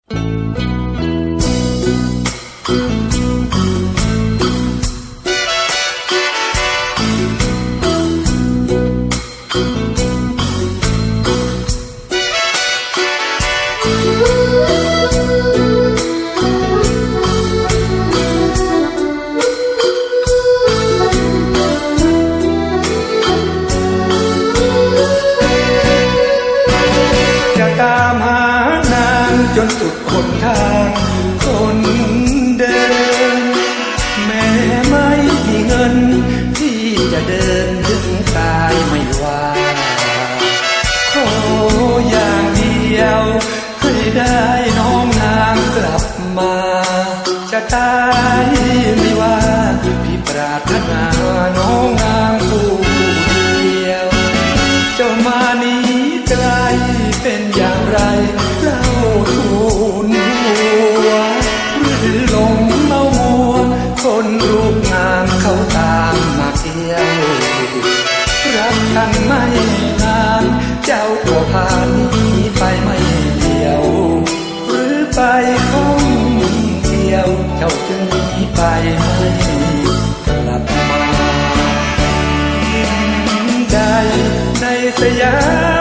ตามหานางจนสุดหนทางคนเดินแม้ไม่มีเงินที่จะเดินถึงตายไม่ว่าขออย่างเดียวให้ได้น้องนางกลับมาจะตายไม่ว่าพี่ปรารถนาน้องนางผู้เดียวเจ้ามานี้ไกลเป็นอย่างไรเล่าทูลหัวหรือหลงเมามัวคนรูปงามเขาตามมาเที่ยวรักกันไม่นานเจ้าก็พาหนีไปไม่เดียวหรือไปท่องเที่ยวเจ้าจึงหนีไปไม่กลับมาใดในสยาม